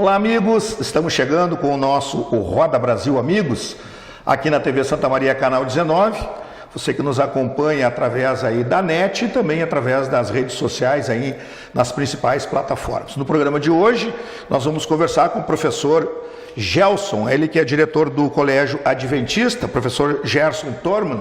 Olá, amigos, estamos chegando com o Roda Brasil Amigos, aqui na TV Santa Maria, canal 19. Você que nos acompanha através aí da NET e também através das redes sociais aí nas principais plataformas. No programa de hoje, nós vamos conversar com o professor Gelson, ele que é diretor do Colégio Adventista, professor Gerson Torman.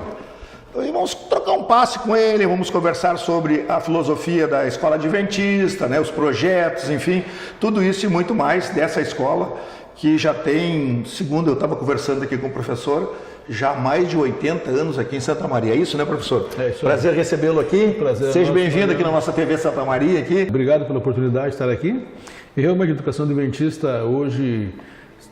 E vamos trocar um passe com ele, vamos conversar sobre a filosofia da escola adventista, né, os projetos, enfim, tudo isso e muito mais dessa escola que já tem, segundo eu estava conversando aqui com o professor, já mais de 80 anos aqui em Santa Maria. É isso, né, professor? É isso. Prazer recebê-lo aqui. Prazer. Seja bem-vindo aqui na nossa TV Santa Maria. Aqui. Obrigado pela oportunidade de estar aqui. E realmente a educação adventista hoje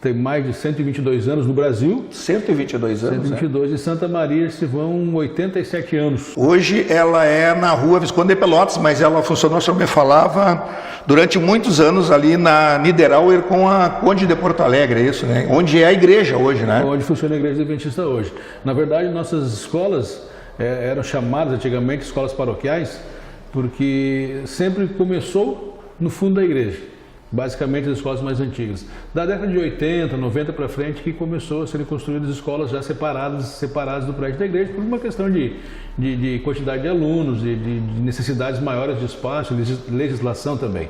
tem mais de 122 anos no Brasil. 122 anos, 122, né? Em Santa Maria se vão 87 anos. Hoje ela é na rua Visconde de Pelotas, mas ela funcionou, o senhor me falava, durante muitos anos ali na Niederauer com a Conde de Porto Alegre, é isso, né? Onde é a igreja hoje, né? Onde funciona a igreja adventista hoje. Na verdade, nossas escolas eram chamadas antigamente escolas paroquiais, porque sempre começou no fundo da igreja. Basicamente as escolas mais antigas. Da década de 80, 90 para frente que começou a serem construídas escolas já separadas do prédio da igreja por uma questão de quantidade de alunos, de necessidades maiores de espaço, legislação também.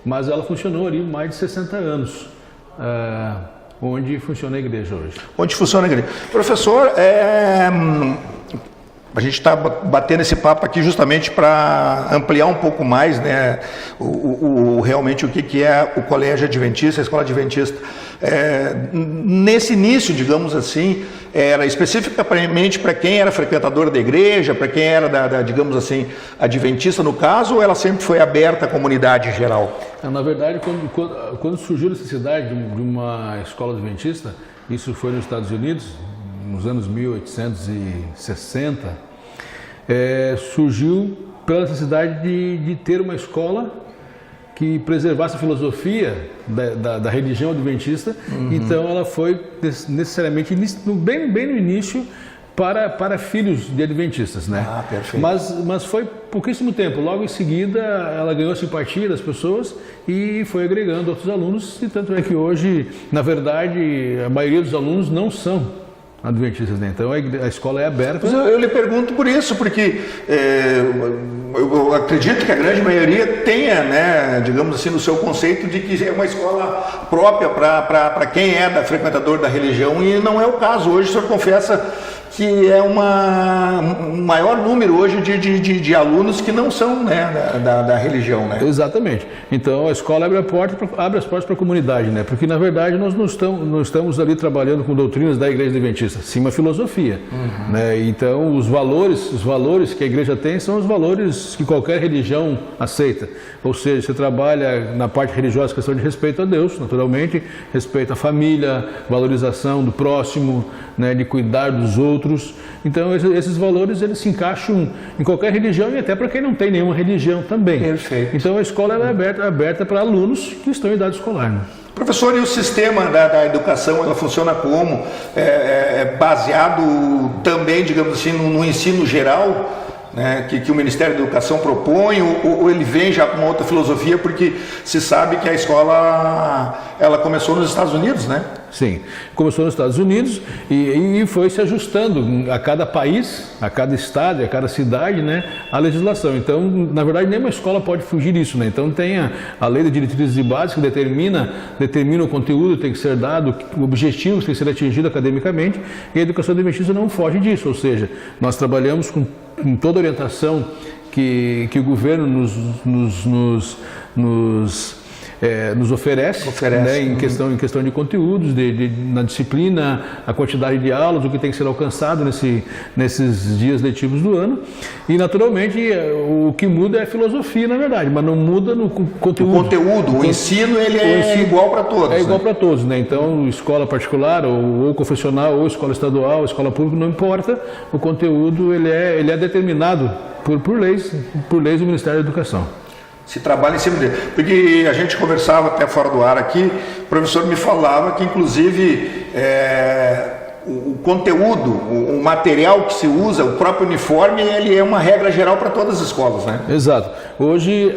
Mas ela funcionou ali mais de 60 anos, onde funciona a igreja hoje. Onde funciona a igreja. Professor, a gente está batendo esse papo aqui justamente para ampliar um pouco mais, né, realmente o que é o Colégio Adventista, a Escola Adventista. Nesse início, digamos assim, era especificamente para quem era frequentador da igreja, para quem era, digamos assim, adventista no caso, ou ela sempre foi aberta à comunidade em geral? Na verdade, quando surgiu a necessidade de uma escola adventista, isso foi nos Estados Unidos, nos anos 1860, surgiu pela necessidade de ter uma escola que preservasse a filosofia da religião adventista. Uhum. Então ela foi necessariamente, bem no início, para filhos de adventistas, né? Ah, perfeito. Mas foi pouquíssimo tempo. Logo em seguida ela ganhou a simpatia das pessoas e foi agregando outros alunos, e tanto é que hoje, na verdade, a maioria dos alunos não são adventistas, né? Então a escola é aberta. Eu lhe pergunto por isso, porque eu acredito que a grande maioria tenha, né, digamos assim, no seu conceito de que é uma escola própria para quem é frequentador da religião, e não é o caso. Hoje o senhor confessa que é um maior número hoje de alunos que não são, né, da religião, né? Exatamente. Então a escola abre as portas para a comunidade, né? Porque na verdade nós não estamos ali trabalhando com doutrinas da igreja adventista, sim uma filosofia, uhum, né? Então os valores que a igreja tem são os valores que qualquer religião aceita. Ou seja, você trabalha na parte religiosa, questão de respeito a Deus, naturalmente, respeito à família, valorização do próximo, né, de cuidar dos outros. Então esses valores eles se encaixam em qualquer religião e até para quem não tem nenhuma religião também. Perfeito. Então a escola ela é aberta para alunos que estão em idade escolar, né? Professor, e o sistema da educação, ela funciona como? Baseado também, digamos assim, no ensino geral, né, que o Ministério da Educação propõe, ou ele vem já com uma outra filosofia, porque se sabe que a escola ela começou nos Estados Unidos, né? Sim, começou nos Estados Unidos e foi se ajustando a cada país, a cada estado, a cada cidade, né, a legislação. Então, na verdade, nenhuma escola pode fugir disso, né? Então tem a lei de diretrizes e bases que determina o conteúdo que tem que ser dado, objetivos que tem que ser atingido academicamente, e a educação adventista não foge disso. Ou seja, nós trabalhamos com toda a orientação que o governo nos oferece, né, em questão de conteúdos, na disciplina, a quantidade de aulas, o que tem que ser alcançado nesses dias letivos do ano. E, naturalmente, o que muda é a filosofia, na verdade, mas não muda no conteúdo. O ensino, ele é igual para todos. É igual para todos, né? Então, escola particular, ou confessional, ou escola estadual, escola pública, não importa, o conteúdo ele é determinado por leis do Ministério da Educação. Se trabalha em cima dele. Porque a gente conversava até fora do ar aqui, o professor me falava que, inclusive, o conteúdo, o material que se usa, o próprio uniforme, ele é uma regra geral para todas as escolas, né? Exato. Hoje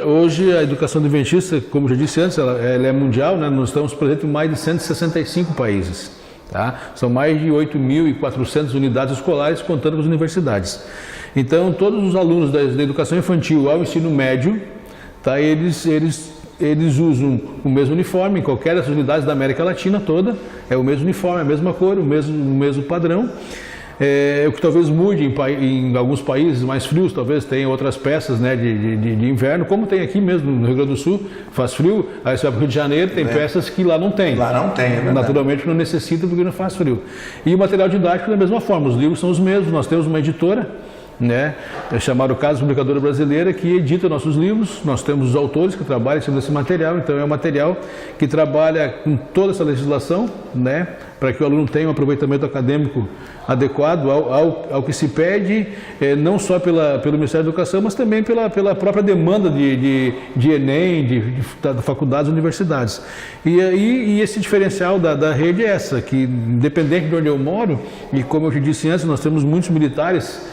a educação adventista, como eu já disse antes, ela é mundial, né? Nós estamos presentes em mais de 165 países. Tá? São mais de 8.400 unidades escolares, contando com as universidades. Então, todos os alunos da educação infantil ao ensino médio, tá? Eles usam o mesmo uniforme em qualquer das unidades da América Latina toda, é o mesmo uniforme, a mesma cor, o mesmo padrão. O que talvez mude em alguns países mais frios, talvez tenha outras peças, né, de inverno, como tem aqui mesmo no Rio Grande do Sul, faz frio, aí você vai para o Rio de Janeiro, tem peças que lá não tem. Lá não tem, é verdade. Naturalmente não necessita porque não faz frio. E o material didático da mesma forma, os livros são os mesmos, nós temos uma editora, né, chamada Casa Publicadora Brasileira, que edita nossos livros. Nós temos os autores que trabalham sobre esse material, então é um material que trabalha com toda essa legislação, né, para que o aluno tenha um aproveitamento acadêmico adequado ao que se pede, não só pelo Ministério da Educação, mas também pela própria demanda de Enem, da faculdades e universidades. E esse diferencial da rede é essa, que independente de onde eu moro, e como eu te disse antes, nós temos muitos militares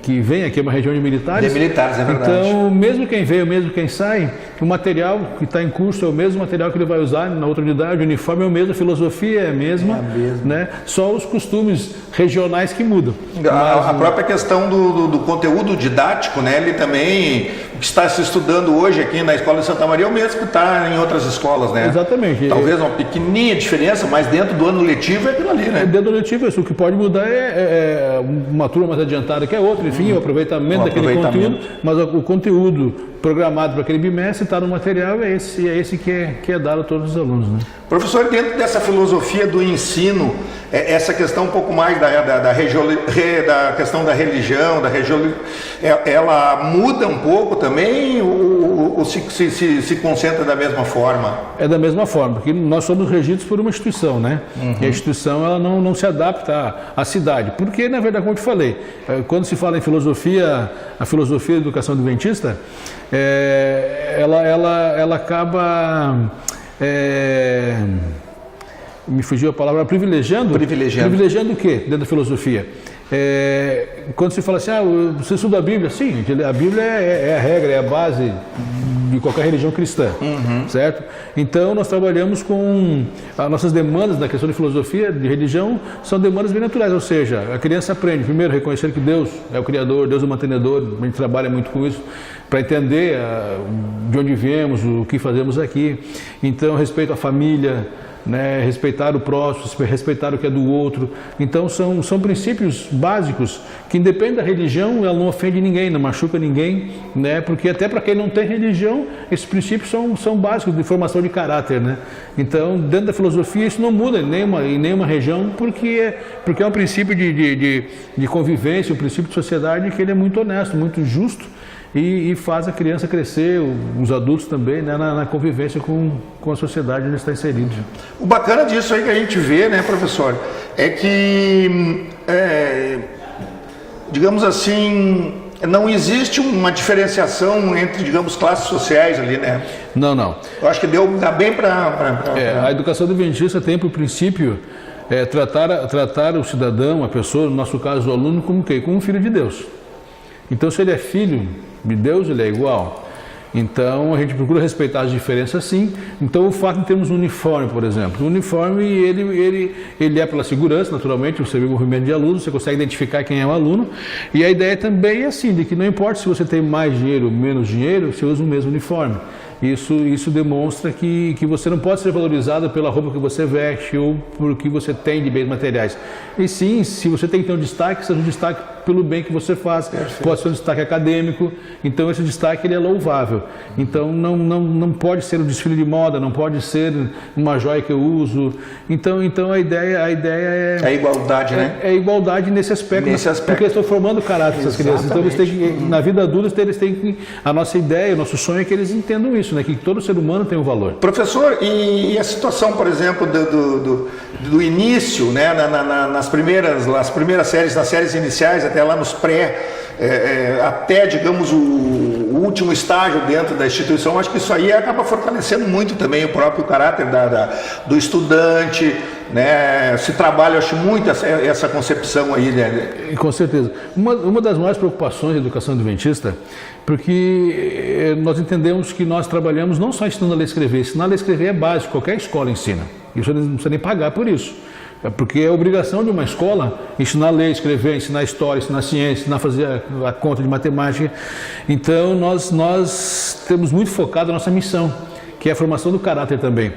que vem aqui, é uma região de militares. De militares, é verdade. Então, mesmo quem veio, mesmo quem sai, o material que está em curso é o mesmo material que ele vai usar na outra unidade, o uniforme é o mesmo, a filosofia é a mesma, né? Só os costumes regionais que mudam. A própria questão do conteúdo didático, né? Ele também, o que está se estudando hoje aqui na Escola de Santa Maria é o mesmo que está em outras escolas, né? Exatamente. Talvez uma pequenininha diferença, mas dentro do ano letivo é aquilo ali, né? Dentro do ano letivo, isso, o que pode mudar é uma turma mais adiantada que a outra, enfim, o aproveitamento daquele conteúdo, mas o conteúdo programado para aquele bimestre está no material, é esse que é dado a todos os alunos, né? Professor, dentro dessa filosofia do ensino, essa questão um pouco mais da questão da religião, ela muda um pouco também ou se concentra da mesma forma? É da mesma forma, porque nós somos regidos por uma instituição, né? E a instituição ela não se adapta à cidade, porque na verdade, como eu te falei, quando se fala em filosofia, a filosofia da educação adventista, ela acaba... me fugiu a palavra, privilegiando o quê dentro da filosofia? Quando se fala assim, você estuda a Bíblia, sim, a Bíblia é a regra, é a base de qualquer religião cristã, certo? Então nós trabalhamos com as nossas demandas na questão de filosofia, de religião, são demandas bem naturais, ou seja, a criança aprende primeiro a reconhecer que Deus é o Criador, Deus é o mantenedor, a gente trabalha muito com isso, para entender de onde viemos, o que fazemos aqui, então respeito à família, né, respeitar o próximo, respeitar o que é do outro. Então são princípios básicos que, independente da religião, ela não ofende ninguém, não machuca ninguém, né, porque até para quem não tem religião, esses princípios são básicos de formação de caráter, né? Então, dentro da filosofia, isso não muda em nenhuma região, porque é um princípio de convivência, um princípio de sociedade que ele é muito honesto, muito justo, e faz a criança crescer, os adultos também, né, na convivência com a sociedade onde está inserido. O bacana disso aí que a gente vê, né, professor, é que, digamos assim, não existe uma diferenciação entre, digamos, classes sociais ali, né? Não. Eu acho que dá bem para... A educação adventista tem por princípio tratar o cidadão, a pessoa, no nosso caso o aluno, como o quê? Como um filho de Deus. Então, se ele é filho de Deus, ele é igual. Então, a gente procura respeitar as diferenças, sim. Então, o fato de termos um uniforme, por exemplo. O uniforme, ele é pela segurança, naturalmente, você vê o movimento de alunos, você consegue identificar quem é o aluno. E a ideia também é assim, de que não importa se você tem mais dinheiro ou menos dinheiro, você usa o mesmo uniforme. Isso demonstra que você não pode ser valorizado pela roupa que você veste ou por que você tem de bens materiais. E sim, se você tem que ter um destaque, seja um destaque pelo bem que você faz. Perfeito. Pode ser um destaque acadêmico, então esse destaque ele é louvável. Então não pode ser um desfile de moda, não pode ser uma joia que eu uso. Então a ideia é... É igualdade, né? É igualdade nesse aspecto. Porque eu estou formando o caráter dessas crianças. Então eles têm que, na vida adulta, eles têm que... A nossa ideia, o nosso sonho é que eles entendam isso, né? Que todo ser humano tem um valor. Professor, e a situação, por exemplo, do início, né? Nas primeiras séries, nas séries iniciais, até lá nos pré, até, digamos, o último estágio dentro da instituição. Acho que isso aí acaba fortalecendo muito também o próprio caráter do estudante, né? Se trabalha, acho, muito essa concepção aí, né? Com certeza. Uma das maiores preocupações da educação adventista, porque nós entendemos que nós trabalhamos não só ensinando a ler e escrever. Ensinar a ler e escrever é básico, qualquer escola ensina. E você não precisa nem pagar por isso. Porque é obrigação de uma escola ensinar a ler, escrever, ensinar história, ensinar ciência, ensinar a fazer a conta de matemática. Então, nós temos muito focado a nossa missão, que é a formação do caráter também.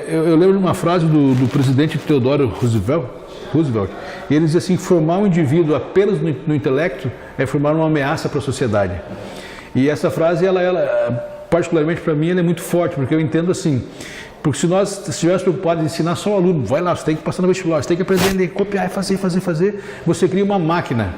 Eu lembro de uma frase do presidente Theodore Roosevelt, e ele diz assim: formar um indivíduo apenas no intelecto é formar uma ameaça para a sociedade. E essa frase, ela particularmente para mim, ela é muito forte, porque eu entendo assim. Porque se nós estivermos preocupados em ensinar só o aluno, vai lá, você tem que passar no vestibular, você tem que aprender a copiar, fazer, você cria uma máquina.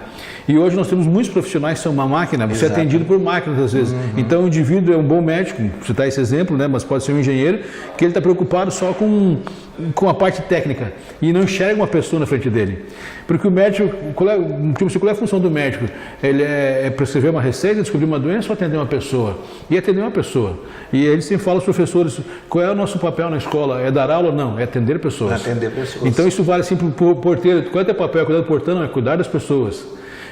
E hoje nós temos muitos profissionais que são uma máquina, você é atendido por máquinas às vezes. Então o indivíduo é um bom médico, você dá esse exemplo, né? Mas pode ser um engenheiro, que ele está preocupado só com a parte técnica e não enxerga uma pessoa na frente dele. Porque o médico, qual é a função do médico? Ele é prescrever uma receita, descobrir uma doença ou atender uma pessoa? E atender uma pessoa. E ele sempre fala aos professores, qual é o nosso papel na escola? É dar aula? Não, é atender pessoas. Atender pessoas. Então isso vale assim para o porteiro. Qual é o teu papel? Cuidar do portão? Não, é cuidar das pessoas.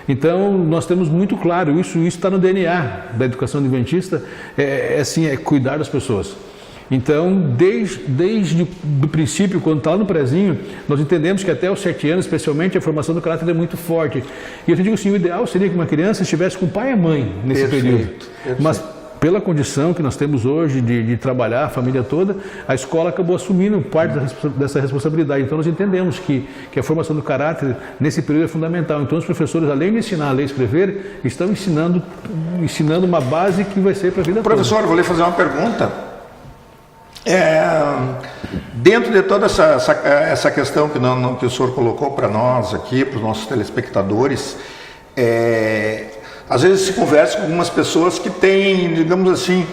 Então nós temos muito claro, isso está no DNA da educação adventista, é cuidar das pessoas. Então, desde o princípio, quando está lá no prezinho, nós entendemos que até os 7 anos, especialmente, a formação do caráter é muito forte. E eu te digo assim, o ideal seria que uma criança estivesse com o pai e a mãe nesse período. Mas pela condição que nós temos hoje de trabalhar a família toda, a escola acabou assumindo parte dessa responsabilidade. Então nós entendemos que a formação do caráter nesse período é fundamental. Então os professores, além de ensinar a ler e escrever, estão ensinando uma base que vai ser para a vida toda. Professor, eu vou lhe fazer uma pergunta. Dentro de toda essa questão que o senhor colocou para nós aqui, para os nossos telespectadores, às vezes se conversa com algumas pessoas que têm, digamos assim,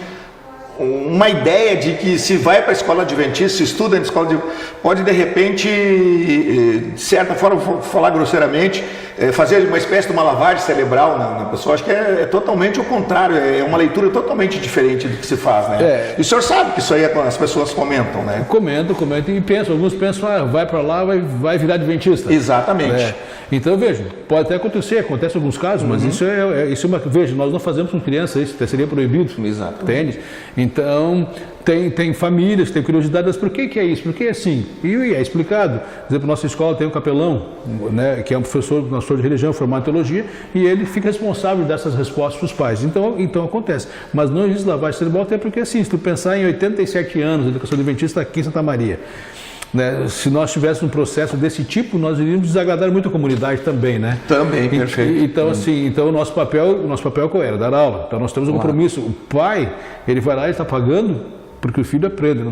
uma ideia de que se vai para a escola adventista, se estuda na escola pode de repente, de certa forma, vou falar grosseiramente, fazer uma espécie de uma lavagem cerebral na pessoa. Acho que é totalmente o contrário, é uma leitura totalmente diferente do que se faz, né? E o senhor sabe que isso aí as pessoas comentam, né? Comentam e pensam, alguns pensam, vai para lá, vai virar adventista. Exatamente. Então, veja, pode até acontecer, acontece em alguns casos, mas isso é uma... Veja, nós não fazemos com crianças, isso seria proibido. Exato. Entende? Então, tem famílias, tem curiosidade, mas por que é isso? Por que é assim? E é explicado. Por exemplo, nossa escola tem um capelão, né, que é um professor de religião, formado em teologia, e ele fica responsável dessas respostas para os pais. Então acontece. Mas não existe lavagem cerebral, até porque assim, se tu pensar em 87 anos de educação adventista aqui em Santa Maria, né, se nós tivéssemos um processo desse tipo, nós iríamos desagradar muito a comunidade também, né? Também, perfeito. Então, assim, o nosso papel qual era? Dar aula. Então nós temos um compromisso. O pai, ele vai lá e está pagando porque o filho aprenda,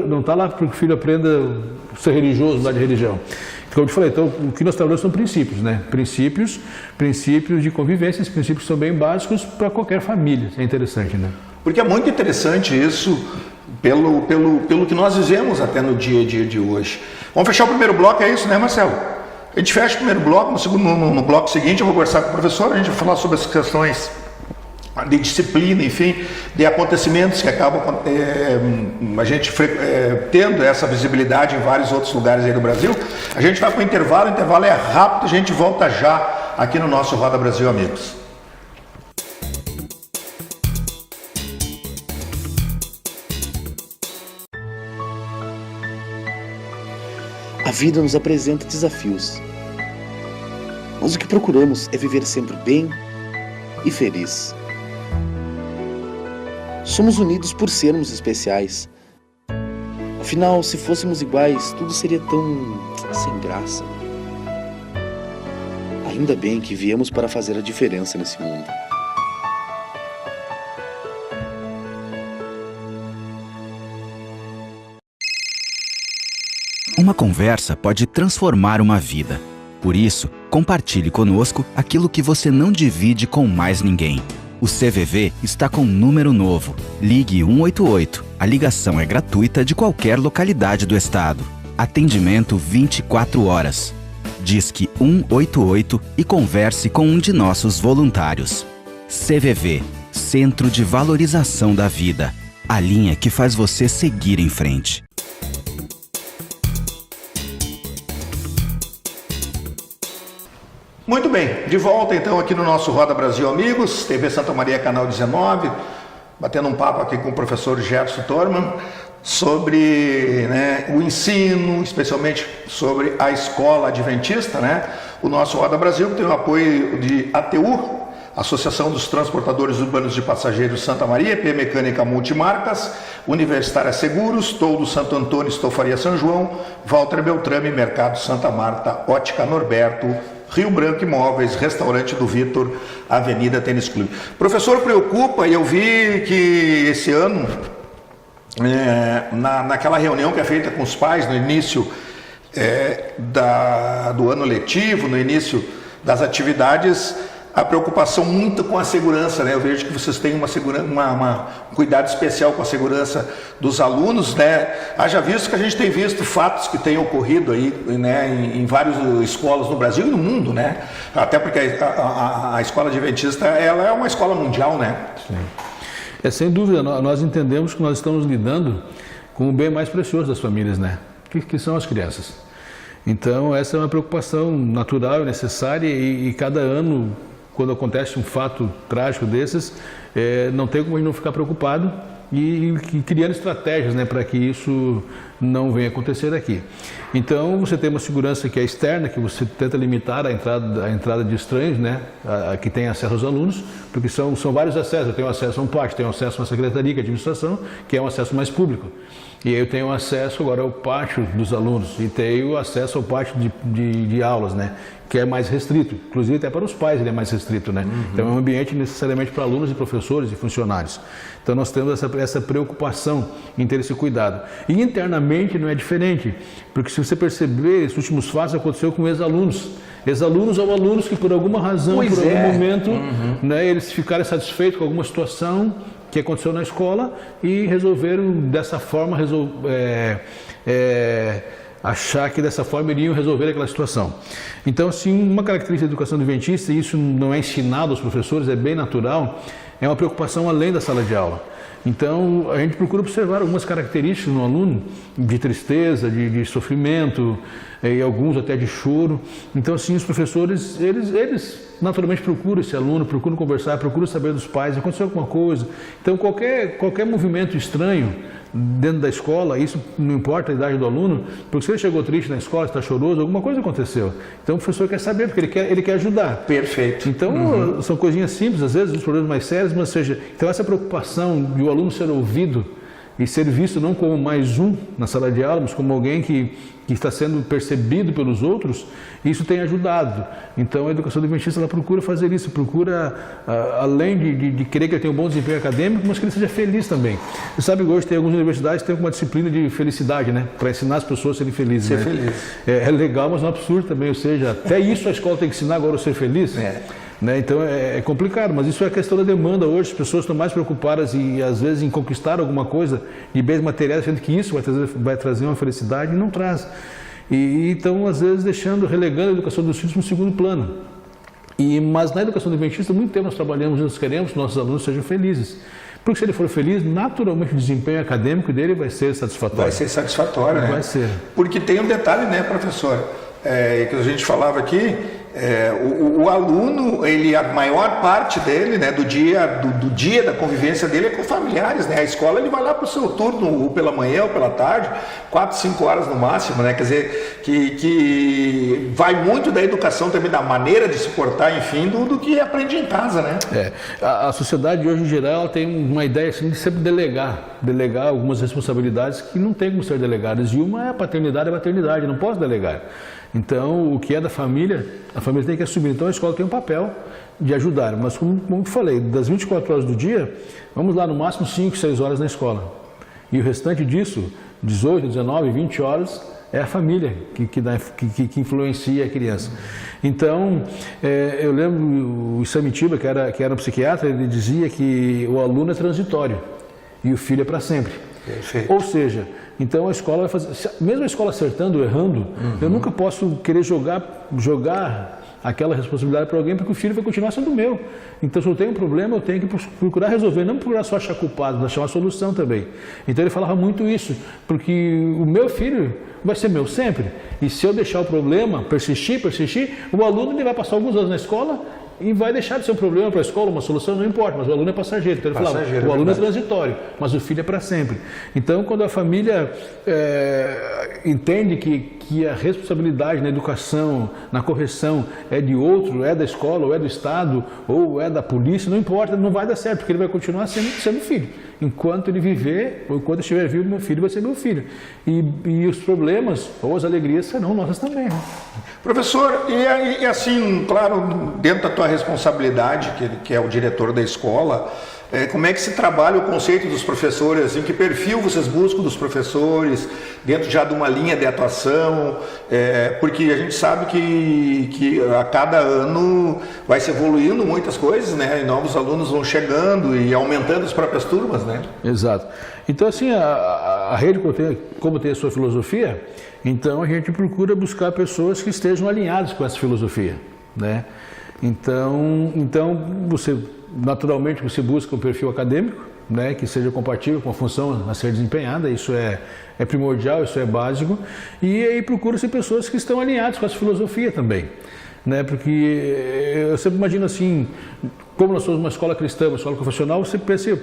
não está lá porque o filho aprenda a ser religioso, mudar de religião. Como eu te falei, então o que nós trabalhamos são princípios, né? Princípios de convivência, esses princípios são bem básicos para qualquer família. É interessante, né? Porque é muito interessante isso, pelo que nós vivemos até no dia a dia de hoje. Vamos fechar o primeiro bloco, é isso, né, Marcelo? A gente fecha o primeiro bloco, no bloco seguinte eu vou conversar com o professor, a gente vai falar sobre as questões de disciplina, enfim, de acontecimentos que acabam a gente tendo essa visibilidade em vários outros lugares aí do Brasil. A gente vai para o intervalo é rápido, a gente volta já aqui no nosso Roda Brasil Amigos. A vida nos apresenta desafios, mas o que procuramos é viver sempre bem e feliz. Somos unidos por sermos especiais. Afinal, se fôssemos iguais, tudo seria tão sem graça. Ainda bem que viemos para fazer a diferença nesse mundo. Uma conversa pode transformar uma vida. Por isso, compartilhe conosco aquilo que você não divide com mais ninguém. O CVV está com um número novo. Ligue 188. A ligação é gratuita de qualquer localidade do estado. Atendimento 24 horas. Disque 188 e converse com um de nossos voluntários. CVV, Centro de Valorização da Vida. A linha que faz você seguir em frente. Muito bem, de volta então aqui no nosso Roda Brasil Amigos, TV Santa Maria, canal 19, batendo um papo aqui com o professor Gerson Thormann sobre o ensino, especialmente sobre a escola adventista, O nosso Roda Brasil tem o apoio de ATU, Associação dos Transportadores Urbanos de Passageiros Santa Maria, P Mecânica Multimarcas, Universitária Seguros, Toldo Santo Antônio, Estofaria São João, Walter Beltrame, Mercado Santa Marta, Ótica Norberto, Rio Branco Imóveis, Restaurante do Vitor, Avenida Tênis Clube. Professor, preocupa, e eu vi que esse ano, naquela reunião que é feita com os pais no início do ano letivo, no início das atividades, a preocupação muito com a segurança, Eu vejo que vocês têm um cuidado especial com a segurança dos alunos, Haja visto que a gente tem visto fatos que têm ocorrido aí, em várias escolas no Brasil e no mundo, Até porque a escola adventista, ela é uma escola mundial, Sim. Sem dúvida, nós entendemos que nós estamos lidando com o bem mais precioso das famílias, que são as crianças. Então, essa é uma preocupação natural e necessária e cada ano, quando acontece um fato trágico desses, não tem como a gente não ficar preocupado e criando estratégias para que isso não venha acontecer aqui. Então, você tem uma segurança que é externa, que você tenta limitar a entrada de estranhos, que tem acesso aos alunos, porque são vários acessos. Eu tenho acesso a um pátio, tenho acesso a uma secretaria, que é a administração, que é um acesso mais público. E aí eu tenho acesso agora ao pátio dos alunos e tenho acesso ao pátio de aulas, que é mais restrito, inclusive até para os pais ele é mais restrito, Então é um ambiente necessariamente para alunos e professores e funcionários. Então nós temos essa preocupação em ter esse cuidado. E internamente não é diferente, porque se você perceber, esses últimos fatos aconteceu com ex-alunos. Ex-alunos ou alunos que por alguma razão, por algum momento, eles ficaram satisfeitos com alguma situação que aconteceu na escola e resolveram dessa forma achar que dessa forma iriam resolver aquela situação. Então, assim, uma característica da educação adventista, e isso não é ensinado aos professores, é bem natural, é uma preocupação além da sala de aula. Então, a gente procura observar algumas características no aluno, de tristeza, de sofrimento, e alguns até de choro. Então, assim, os professores, eles naturalmente procuram esse aluno, procuram conversar, procuram saber dos pais, aconteceu alguma coisa. Então, qualquer movimento estranho dentro da escola, isso não importa a idade do aluno, porque se ele chegou triste na escola, está choroso, alguma coisa aconteceu. Então o professor quer saber, porque ele quer ajudar. Perfeito. Então são coisinhas simples, às vezes, os problemas mais sérios, mas então essa preocupação de o aluno ser ouvido e ser visto não como mais um na sala de aula, mas como alguém que está sendo percebido pelos outros, isso tem ajudado. Então a educação adventista ela procura fazer isso, procura, além de querer que ele tenha um bom desempenho acadêmico, mas que ele seja feliz também. Você sabe que hoje tem algumas universidades que têm uma disciplina de felicidade, para ensinar as pessoas a serem felizes. Ser feliz. É legal, mas não é absurdo também, ou seja, até isso a escola tem que ensinar agora a ser feliz. Então é complicado, mas isso é a questão da demanda hoje. As pessoas estão mais preocupadas e às vezes em conquistar alguma coisa de bens materiais, sendo que isso vai trazer uma felicidade e não traz. E então às vezes relegando a educação dos filhos para um segundo plano. Mas na educação adventista, muito tempo nós trabalhamos, nós queremos que nossos alunos sejam felizes. Porque se ele for feliz, naturalmente o desempenho acadêmico dele vai ser satisfatório. Vai ser satisfatório, Vai ser. Porque tem um detalhe, professor, que a gente falava aqui, o aluno, a maior parte dele, do dia da convivência dele é com familiares, A escola ele vai lá para o seu turno, ou pela manhã ou pela tarde, 4, 5 horas no máximo, Quer dizer, que vai muito da educação também, da maneira de se portar, enfim, do que aprende em casa, A sociedade hoje em geral ela tem uma ideia assim, de sempre delegar algumas responsabilidades que não tem como ser delegadas, e uma é a paternidade e a maternidade, não posso delegar. Então, o que é da família, a família tem que assumir. Então, a escola tem um papel de ajudar. Mas, como eu falei, das 24 horas do dia, vamos lá no máximo 5, 6 horas na escola. E o restante disso, 18, 19, 20 horas, é a família que influencia a criança. Então, eu lembro o Isamitiba, que era um psiquiatra, ele dizia que o aluno é transitório e o filho é para sempre. Perfeito. Ou seja, Então a escola vai fazer, mesmo a escola acertando ou errando, eu nunca posso querer jogar aquela responsabilidade para alguém, porque o filho vai continuar sendo meu. Então, se eu tenho um problema, eu tenho que procurar resolver, não procurar só achar culpado, mas achar uma solução também. Então, ele falava muito isso, porque o meu filho vai ser meu sempre. E se eu deixar o problema persistir, o aluno ele vai passar alguns anos na escola e vai deixar de ser um problema para a escola, uma solução, não importa, mas o aluno é passageiro. Então ele falava, o aluno é transitório, mas o filho é para sempre. Então, quando a família entende que a responsabilidade na educação, na correção é de outro, é da escola, ou é do Estado, ou é da polícia, não importa, não vai dar certo, porque ele vai continuar sendo filho. Enquanto ele viver, ou enquanto estiver vivo, meu filho vai ser meu filho. E os problemas, ou as alegrias, serão nossas também. Né? Professor, e assim, claro, dentro da tua responsabilidade, que é o diretor da escola, como é que se trabalha o conceito dos professores? Em que perfil vocês buscam dos professores, dentro já de uma linha de atuação? Porque a gente sabe que a cada ano vai se evoluindo muitas coisas, né? E novos alunos vão chegando e aumentando as próprias turmas, né? Exato. Então, assim, a rede, como tem a sua filosofia, então a gente procura buscar pessoas que estejam alinhadas com essa filosofia, né? Então naturalmente você busca um perfil acadêmico, né, que seja compatível com a função a ser desempenhada, isso é primordial, isso é básico, e aí procura-se pessoas que estão alinhadas com essa filosofia também, né, porque eu sempre imagino assim, como nós somos uma escola cristã, uma escola confessional, você pensa,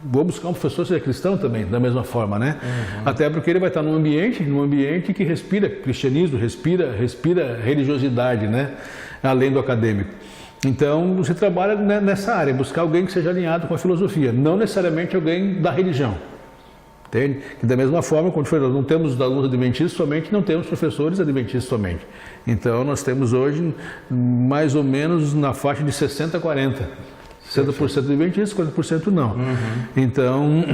vou buscar um professor que seja cristão também, da mesma forma, né? Até porque ele vai estar num ambiente que respira cristianismo, respira religiosidade, né? Além do acadêmico. Então, você trabalha nessa área, buscar alguém que seja alinhado com a filosofia, não necessariamente alguém da religião. Entende? Que da mesma forma, como nós não temos alunos adventistas somente, não temos professores adventistas somente. Então, nós temos hoje mais ou menos na faixa de 60 a 40. 60% adventistas, 40% não. Então,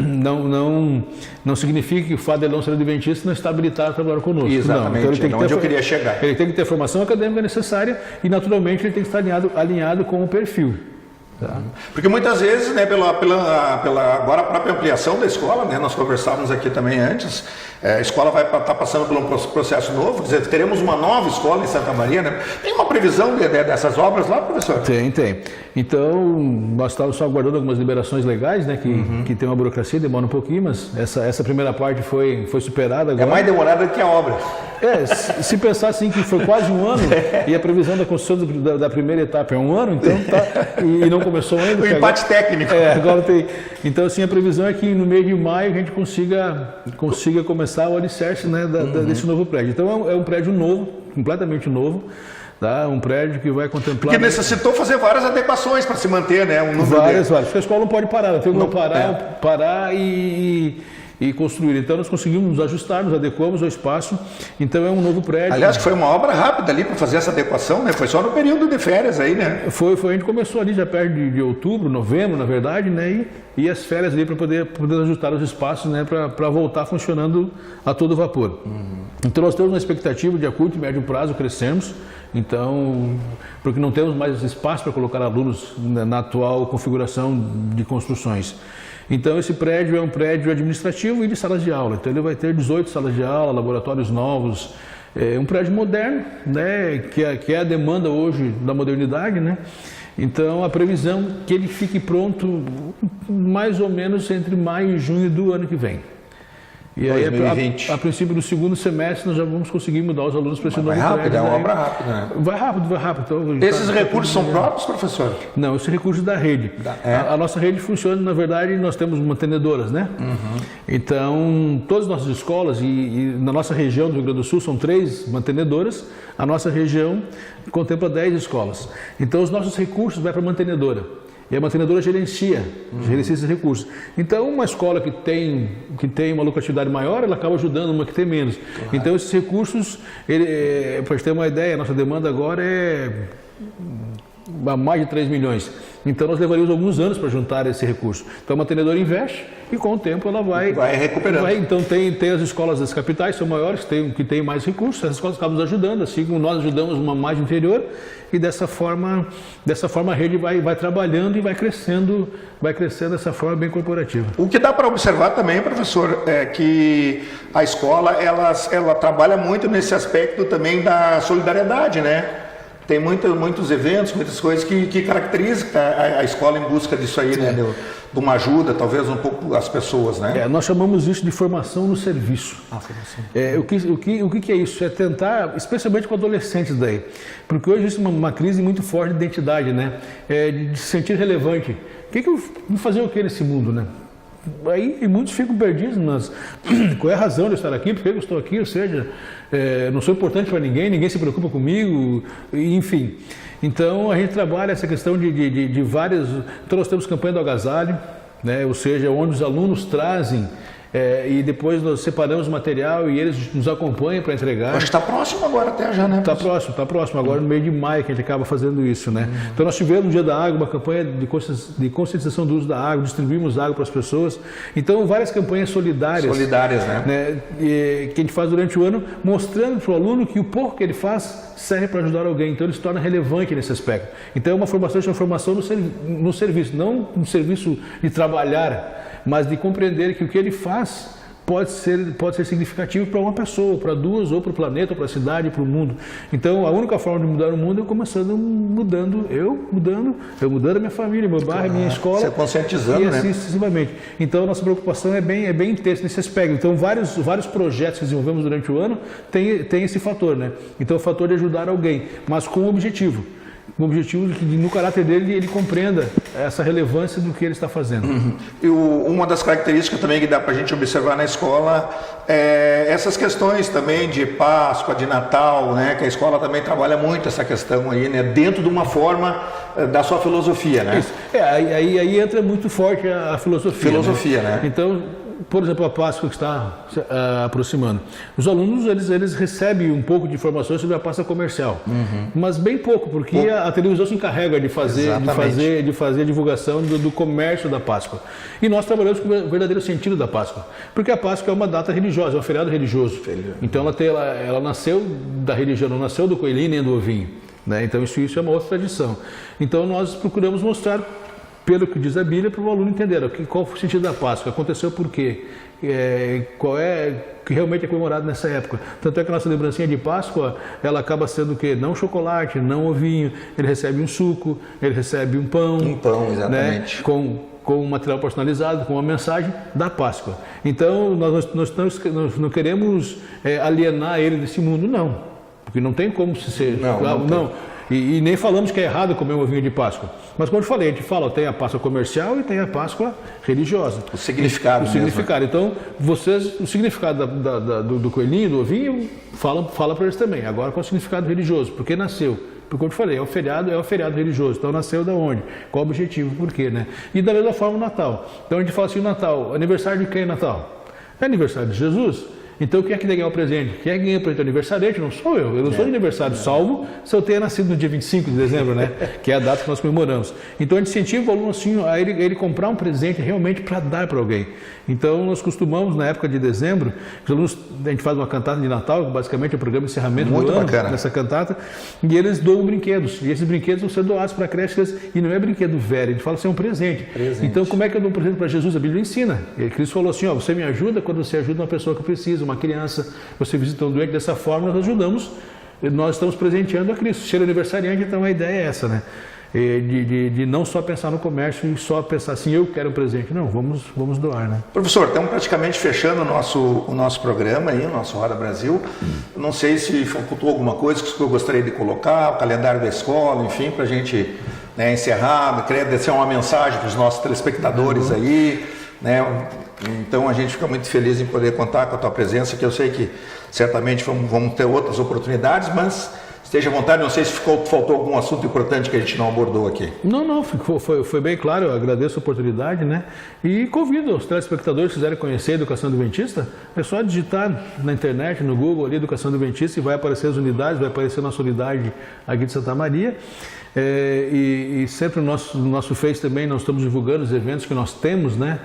não significa que o fato de ele não ser adventista não está habilitado a trabalhar conosco. Exatamente, não. Então, ele tem que onde eu queria chegar. Ele tem que ter a formação acadêmica necessária e, naturalmente, ele tem que estar alinhado com o perfil. Tá? Porque muitas vezes, né, agora a própria ampliação da escola, né, nós conversávamos aqui também antes, a escola vai estar passando por um processo novo, quer dizer, teremos uma nova escola em Santa Maria, né? Tem uma previsão dessas obras lá, professor? Tem. Então, nós estávamos só aguardando algumas liberações legais, né, que tem uma burocracia, demora um pouquinho, mas essa primeira parte foi superada agora. É mais demorada do que a obra. Se pensar assim que foi quase um ano, e a previsão da construção da primeira etapa é um ano, então tá, e não começou ainda. O empate técnico. Agora tem. Então, assim, a previsão é que no mês de maio a gente consiga começar o alicerce, né, desse novo prédio. Então, é um prédio novo, completamente novo. Tá? Um prédio que vai contemplar... Porque necessitou fazer várias adequações para se manter, né? Várias. Porque a escola não pode parar, ela tem que parar e construir. Então nós conseguimos nos ajustar, nos adequamos ao espaço. Então é um novo prédio. Aliás, foi uma obra rápida ali para fazer essa adequação, né? Foi só no período de férias aí, né? Foi, a gente começou ali já perto de outubro, novembro, na verdade, né? E as férias ali para poder ajustar os espaços, né? Para voltar funcionando a todo vapor. Então nós temos uma expectativa de a curto e médio prazo crescermos. Então, porque não temos mais espaço para colocar alunos na atual configuração de construções. Então, esse prédio é um prédio administrativo e de salas de aula. Então, ele vai ter 18 salas de aula, laboratórios novos. É um prédio moderno, né, que é a demanda hoje da modernidade, né? Então, a previsão é que ele fique pronto mais ou menos entre maio e junho do ano que vem. E aí, a princípio do segundo semestre, nós já vamos conseguir mudar os alunos para esse novo prédio. Rápido, é uma obra rápida, né? Vai rápido. Então, esses recursos são próprios, professor? Não, esses recursos da rede. A nossa rede funciona, na verdade, nós temos mantenedoras, né? Então, todas as nossas escolas, e na nossa região do Rio Grande do Sul, são 3 mantenedoras, a nossa região contempla 10 escolas. Então, os nossos recursos vão para a mantenedora. E a mantenedora gerencia esses recursos. Então, uma escola que tem uma lucratividade maior, ela acaba ajudando uma que tem menos. Claro. Então, esses recursos, para ter uma ideia, a nossa demanda agora é mais de 3 milhões. Então nós levaríamos alguns anos para juntar esse recurso. Então a mantenedora investe e com o tempo ela vai recuperando. Então tem as escolas das capitais, são maiores, que têm mais recursos, essas escolas acabam nos ajudando, assim como nós ajudamos uma mais no interior, e dessa forma a rede vai trabalhando e vai crescendo dessa forma bem corporativa. O que dá para observar também, professor, é que a escola ela trabalha muito nesse aspecto também da solidariedade, né? Tem muitos eventos, muitas coisas que caracterizam a escola em busca disso aí, né? De uma ajuda, talvez um pouco as pessoas, né? Nós chamamos isso de formação no serviço. Formação. O que é isso? É tentar, especialmente com adolescentes daí, porque hoje existe uma crise muito forte de identidade, né? De se sentir relevante. Eu vou fazer o que nesse mundo, né? Aí muitos ficam perdidos, mas qual é a razão de eu estar aqui? Por que eu estou aqui? Ou seja, não sou importante para ninguém se preocupa comigo, enfim. Então a gente trabalha essa questão de várias. Então nós temos campanha do agasalho, né? Ou seja, onde os alunos trazem. E depois nós separamos o material e eles nos acompanham para entregar. Acho que está próximo agora até já, né? Está próximo, agora no mês de maio que a gente acaba fazendo isso, né? Então nós tivemos no Dia da Água uma campanha de conscientização do uso da água, distribuímos água para as pessoas. Então várias campanhas solidárias. Solidárias, né? Que a gente faz durante o ano, mostrando para o aluno que o pouco que ele faz serve para ajudar alguém. Então ele se torna relevante nesse aspecto. Então é uma formação no serviço, não no serviço de trabalhar, mas de compreender que o que ele faz pode ser significativo para uma pessoa, para duas, ou para o planeta, ou para a cidade, para o mundo. Então, a única forma de mudar o mundo é começando mudando a minha família, meu bairro, minha escola. Você conscientizando, e assim sucessivamente. Então, a nossa preocupação é bem intensa nesse aspecto. Então, vários projetos que desenvolvemos durante o ano tem esse fator, né? Então, o fator de ajudar alguém, mas com um objetivo. O objetivo de que no caráter dele ele compreenda essa relevância do que ele está fazendo. E uma das características também que dá para a gente observar na escola é essas questões também de Páscoa, de Natal, né? Que a escola também trabalha muito essa questão aí, né? Dentro de uma forma da sua filosofia, né? Isso. Aí entra muito forte a filosofia. Filosofia, né? Então, por exemplo, a Páscoa que está aproximando. Os alunos, eles recebem um pouco de informações sobre a Páscoa comercial, mas bem pouco, porque a televisão se encarrega de fazer a divulgação do comércio da Páscoa. E nós trabalhamos com o verdadeiro sentido da Páscoa, porque a Páscoa é uma data religiosa, é um feriado religioso. Então ela nasceu da religião, não nasceu do coelhinho nem do ovinho, né? Então isso é uma outra tradição. Então nós procuramos mostrar, pelo que diz a Bíblia, para o aluno entender qual foi o sentido da Páscoa, aconteceu por quê, qual é que realmente é comemorado nessa época. Tanto é que a nossa lembrancinha de Páscoa, ela acaba sendo o quê? Não chocolate, não ovinho, ele recebe um suco, ele recebe um pão. Um pão, exatamente. Né? Com um material personalizado, com uma mensagem da Páscoa. Então, nós não queremos alienar ele desse mundo, não. Porque não tem como ser... Não. E nem falamos que é errado comer um ovinho de Páscoa. Mas como eu falei, a gente fala, tem a Páscoa comercial e tem a Páscoa religiosa. O significado mesmo. Significado. Então, o significado do coelhinho, do ovinho, fala para eles também. Agora, qual é o significado religioso? Porque nasceu. Porque, como eu te falei, é o feriado religioso. Então, nasceu da onde? Qual o objetivo? Por quê, né? E da mesma forma o Natal. Então, a gente fala assim, o Natal, aniversário de quem é Natal? É aniversário de Jesus. Então, quem é que ganha o presente? Quem é que ganha o presente? O aniversariante não sou eu. Eu não sou de aniversário, salvo se eu tenha nascido no dia 25 de dezembro, né? Que é a data que nós comemoramos. Então, a gente incentiva o aluno assim, a ele comprar um presente realmente para dar para alguém. Então, nós costumamos, na época de dezembro, os alunos, a gente faz uma cantata de Natal, que basicamente é o programa de encerramento do ano, nessa cantata, e eles doam brinquedos. E esses brinquedos vão ser doados para creches, e não é brinquedo velho, a gente fala assim, é um presente. Então, como é que eu dou um presente para Jesus? A Bíblia ensina. E Cristo falou assim, você me ajuda quando você ajuda uma pessoa que precisa, uma criança, você visita um doente, dessa forma nós ajudamos, nós estamos presenteando a Cristo. Ser aniversariante, então a ideia é essa, né? De não só pensar no comércio e só pensar assim, eu quero um presente. Não, vamos doar, né? Professor, estamos praticamente fechando o nosso programa aí, o nosso Roda Brasil. Não sei se faltou alguma coisa que eu gostaria de colocar, o calendário da escola, enfim, para a gente encerrar. Queria deixar uma mensagem para os nossos telespectadores aí, né? Então a gente fica muito feliz em poder contar com a tua presença, que eu sei que certamente vamos ter outras oportunidades, mas Esteja à vontade, não sei se faltou algum assunto importante que a gente não abordou aqui. Não, foi bem claro, eu agradeço a oportunidade, né? E convido os telespectadores que quiserem conhecer a Educação Adventista, é só digitar na internet, no Google ali, Educação Adventista, e vai aparecer as unidades, vai aparecer a nossa unidade aqui de Santa Maria. E sempre no nosso Face também nós estamos divulgando os eventos que nós temos, né?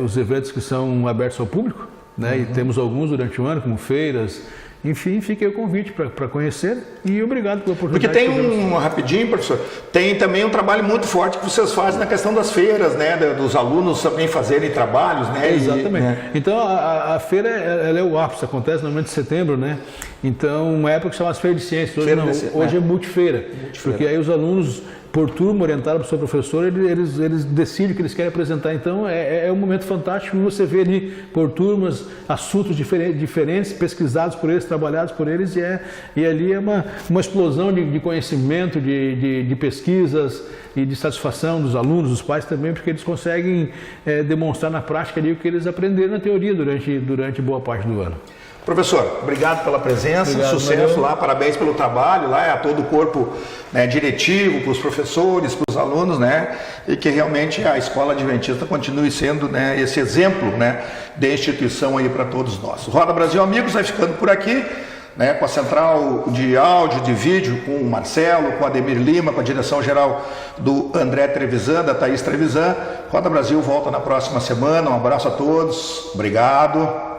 Os eventos que são abertos ao público, né? E temos alguns durante o ano, como feiras. Enfim, fica aí o convite para conhecer e obrigado pela oportunidade. Porque tem rapidinho, professor, tem também um trabalho muito forte que vocês fazem na questão das feiras, né? Dos alunos também fazerem trabalhos, né? Exatamente. Então, a feira ela é o ápice, acontece no momento de setembro, né? Então, uma época que chama as feiras de ciências, hoje é multifeira, porque aí os alunos, por turma, orientado pelo seu professor, eles decidem o que eles querem apresentar. Então, é um momento fantástico você ver ali, por turmas, assuntos diferentes, pesquisados por eles, trabalhados por eles, e ali é uma explosão de conhecimento, de pesquisas e de satisfação dos alunos, dos pais também, porque eles conseguem demonstrar na prática ali o que eles aprenderam na teoria durante boa parte do ano. Professor, obrigado pela presença, obrigado, sucesso lá, parabéns pelo trabalho lá, a todo o corpo, né, diretivo, para os professores, para os alunos, né, e que realmente a Escola Adventista continue sendo, né, esse exemplo, né, de instituição aí para todos nós. Roda Brasil Amigos vai ficando por aqui, né, com a central de áudio, de vídeo, com o Marcelo, com o Ademir Lima, com a direção geral do André Trevisan, da Thaís Trevisan. Roda Brasil volta na próxima semana, um abraço a todos, obrigado.